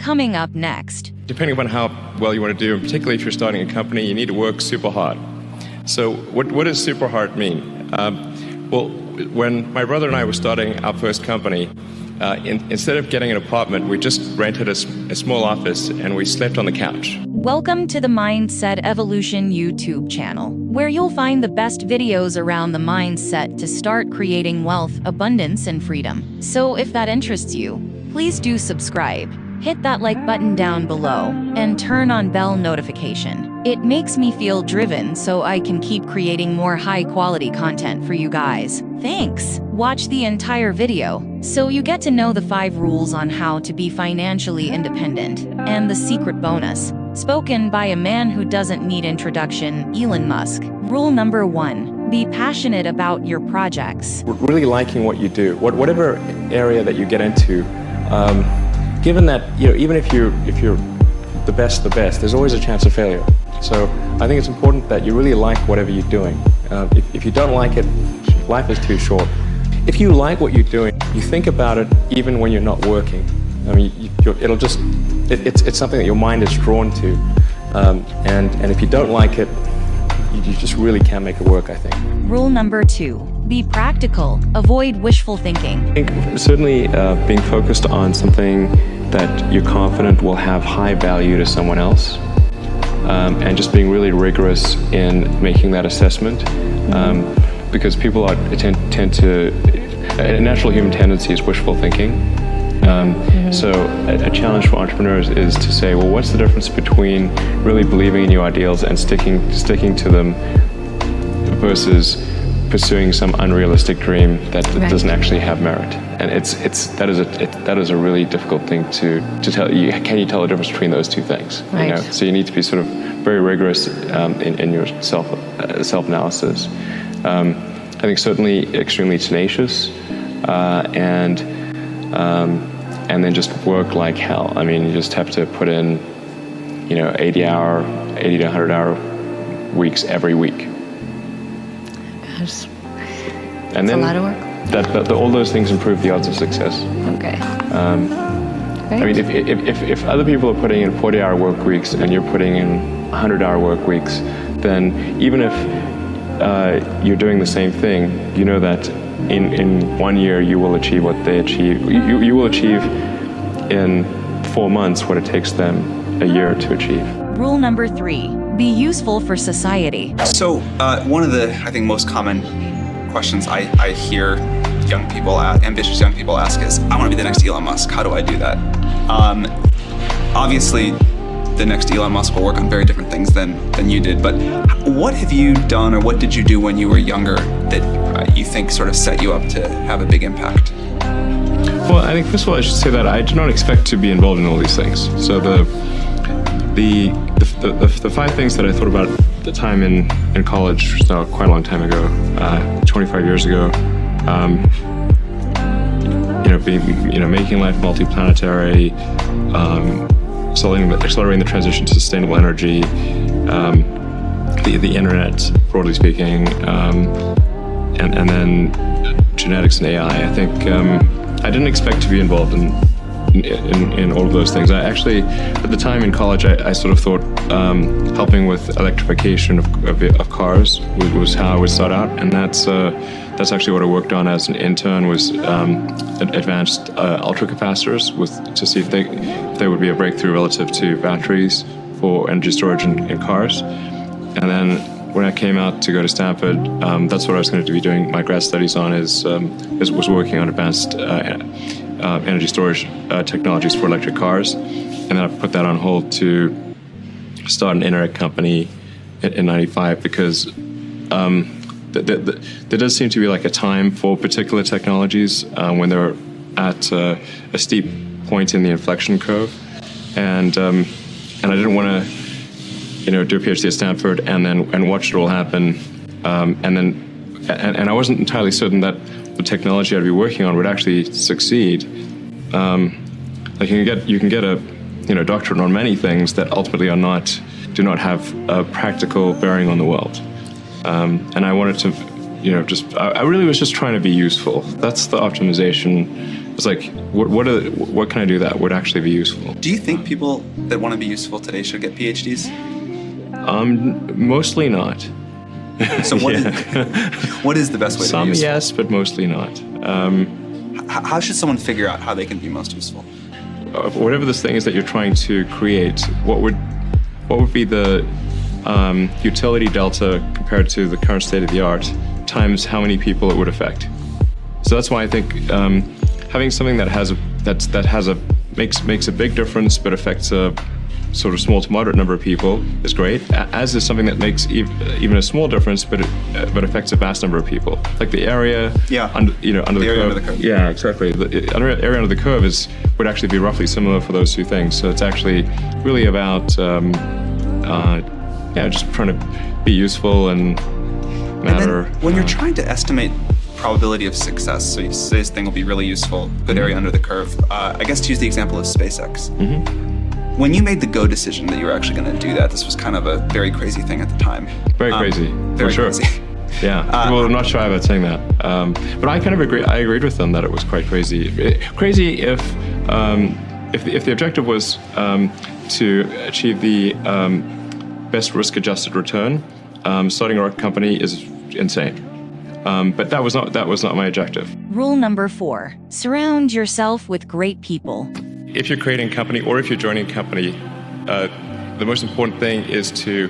coming up next. Depending upon how well you want to do, particularly if you're starting a company, you need to work super hard. So what does super hard mean? Well, when my brother and I were starting our first company, instead of getting an apartment, we just rented a small office and we slept on the couch. Welcome to the Mindset Evolution YouTube channel, where you'll find the best videos around the mindset to start creating wealth, abundance, and freedom. So if that interests you, please do subscribe, hit that like button down below, and turn on bell notification. It makes me feel driven so I can keep creating more high-quality content for you guys. Thanks! Watch the entire video so you get to know the 5 rules on how to be financially independent and the secret bonus, spoken by a man who doesn't need introduction, Elon Musk. Rule number 1. Be passionate about your projects. Really liking what you do, whatever area that you get into, given that, even if you're the best, there's always a chance of failure. So I think it's important that you really like whatever you're doing. If you don't like it, life is too short. If you like what you're doing, you think about it even when you're not working. I mean, it's something that your mind is drawn to. And if you don't like it, you just really can't make it work, I think. Rule number 2. Be practical. Avoid wishful thinking. I think certainly being focused on something that you're confident will have high value to someone else, and just being really rigorous in making that assessment, because people tend to, a natural human tendency is wishful thinking. So a challenge for entrepreneurs is to say, well, what's the difference between really believing in your ideals and sticking to them versus pursuing some unrealistic dream that doesn't actually have merit? And that is a really difficult thing to tell. Can you tell the difference between those two things? Right. So you need to be sort of very rigorous in your self-analysis. I think certainly extremely tenacious, and then just work like hell. I mean, you just have to put in, 80 to 100 hour weeks every week. Gosh, and then a lot of work. All those things improve the odds of success. Okay. I mean, if other people are putting in 40-hour work weeks and you're putting in 100-hour work weeks, then even if you're doing the same thing, you know that in 1 year you will achieve what they achieve. You will achieve in 4 months what it takes them a year to achieve. Rule number 3. Be useful for society. So one of the, I think, most common questions I hear ambitious young people ask is, I want to be the next Elon Musk. How do I do that? Obviously, the next Elon Musk will work on very different things than you did, but what have you done, or what did you do when you were younger that you think sort of set you up to have a big impact? Well, I think first of all I should say that I did not expect to be involved in all these things. So the 5 things that I thought about at the time in college, which is now quite a long time ago, 25 years ago, making life multiplanetary, accelerating the transition to sustainable energy, the internet, broadly speaking, and then genetics and AI. I think I didn't expect to be involved in all of those things. I actually, at the time in college, I sort of thought helping with electrification of cars was how I would start out, and that's actually what I worked on as an intern, was advanced ultracapacitors to see if they would be a breakthrough relative to batteries for energy storage in cars. And then when I came out to go to Stanford, that's what I was going to be doing my grad studies on, was working on advanced energy storage technologies for electric cars. And then I put that on hold to start an internet company in '95, because there does seem to be like a time for particular technologies when they're at a steep point in the inflection curve, and I didn't want to do a PhD at Stanford and watch it all happen, and I wasn't entirely certain that the technology I'd be working on would actually succeed. Like you can get a doctorate on many things that ultimately do not have a practical bearing on the world. And I wanted to, I really was just trying to be useful. That's the optimization It's like, what can I do that would actually be useful? Do you think people that want to be useful today should get PhDs? Mostly not. So what is the best way to Some be useful? yes, but mostly not. How should someone figure out how they can be most useful? Whatever this thing is that you're trying to create, what would be the utility delta compared to the current state of the art times how many people it would affect? So that's why I think having something that makes a big difference but affects a sort of small to moderate number of people is great, as is something that makes even a small difference but affects a vast number of people. Like the area under the curve. Yeah, exactly. The area under the curve would actually be roughly similar for those two things. So it's actually really about just trying to be useful and matter. And then when you're trying to estimate probability of success, so you say this thing will be really useful, good area under the curve, I guess to use the example of SpaceX. When you made the go decision that you were actually going to do that, this was kind of a very crazy thing at the time. Very crazy, very for sure. Crazy. Yeah, people are not shy about saying that. But I kind of agree. I agreed with them that it was quite crazy. Crazy if the objective was to achieve the best risk-adjusted return. Starting a rocket company is insane. But that was not my objective. Rule number 4: surround yourself with great people. If you're creating a company or if you're joining a company, the most important thing is to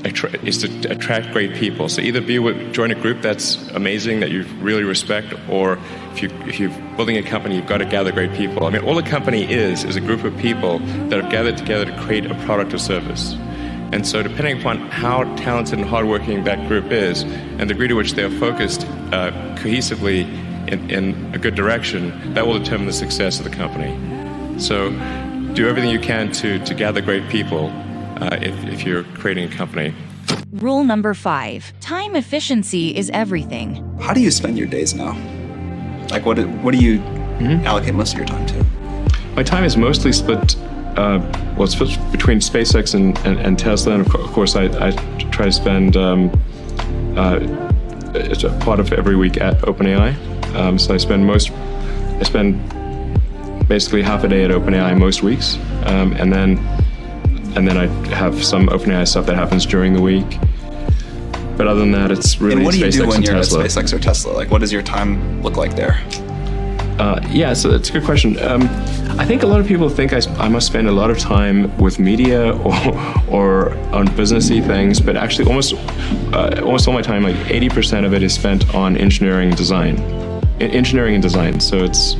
attract great people. So either join a group that's amazing, that you really respect, or if you're building a company, you've got to gather great people. I mean, all a company is a group of people that have gathered together to create a product or service. And so depending upon how talented and hardworking that group is and the degree to which they are focused cohesively in a good direction, that will determine the success of the company. So do everything you can to gather great people if you're creating a company. Rule number 5: time efficiency is everything. How do you spend your days now? Like what do you allocate most of your time to? My time is mostly split. It's split between SpaceX and Tesla, and of course I try to spend it's a part of every week at OpenAI. So I spend basically half a day at OpenAI most weeks, and then I have some OpenAI stuff that happens during the week. But other than that, it's really SpaceX and Tesla. And what do you do when you're at SpaceX or Tesla? Like, what does your time look like there? So that's a good question. I think a lot of people think I must spend a lot of time with media or on businessy things, but actually almost all my time, like 80% of it, is spent on engineering and design. So it's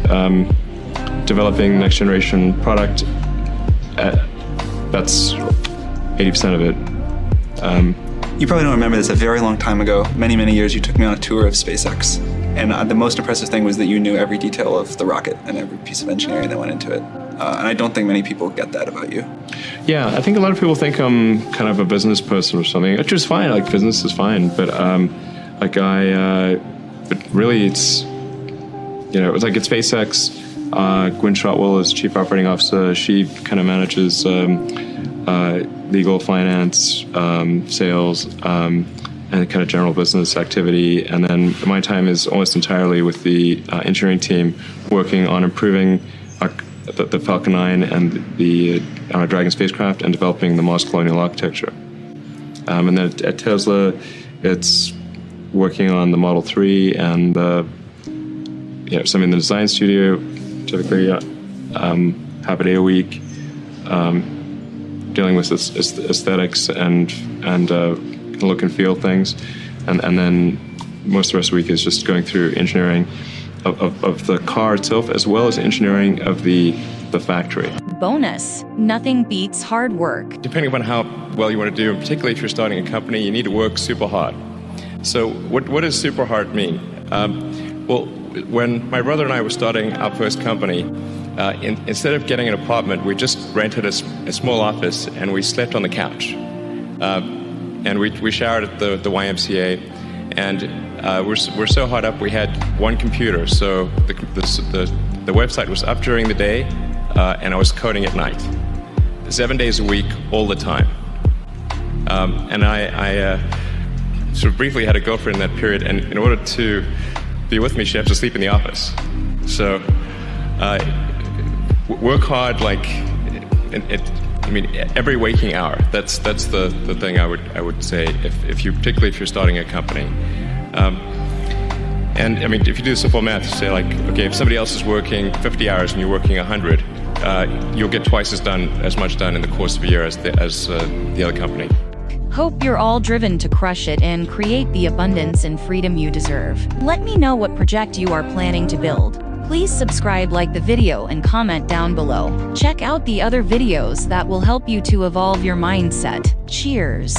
developing next generation product. That's 80% of it. You probably don't remember this. A very long time ago, many years, you took me on a tour of SpaceX. And the most impressive thing was that you knew every detail of the rocket and every piece of engineering that went into it. And I don't think many people get that about you. Yeah, I think a lot of people think I'm kind of a business person or something, which is fine. Like, business is fine, but but really, it's like at SpaceX. Gwynne Shotwell is Chief Operating Officer. She kind of manages legal, finance, sales, and kind of general business activity. And then my time is almost entirely with the engineering team, working on improving the Falcon 9 and the Dragon spacecraft, and developing the Mars colonial architecture. And then at Tesla, it's working on the Model 3 and some in the design studio, typically half a day a week, dealing with aesthetics and look and feel things, and then most of the rest of the week is just going through engineering of the car itself, as well as engineering of the factory. Bonus: nothing beats hard work. Depending upon how well you want to do, and particularly if you're starting a company, you need to work super hard. So what does super hard mean? When my brother and I were starting our first company, instead of getting an apartment, we just rented a small office and we slept on the couch. And we showered at the YMCA, and we're so hot up we had one computer, so the website was up during the day, and I was coding at night, 7 days a week, all the time. And I sort of briefly had a girlfriend in that period, and in order to be with me, she had to sleep in the office. So work hard, like every waking hour. That's the thing I would say particularly if you're starting a company. And I mean, if you do simple math, you say like, okay, if somebody else is working 50 hours and you're working 100, you'll get twice as much done in the course of a year as the other company. Hope you're all driven to crush it and create the abundance and freedom you deserve. Let me know what project you are planning to build. Please subscribe, like the video, and comment down below. Check out the other videos that will help you to evolve your mindset. Cheers.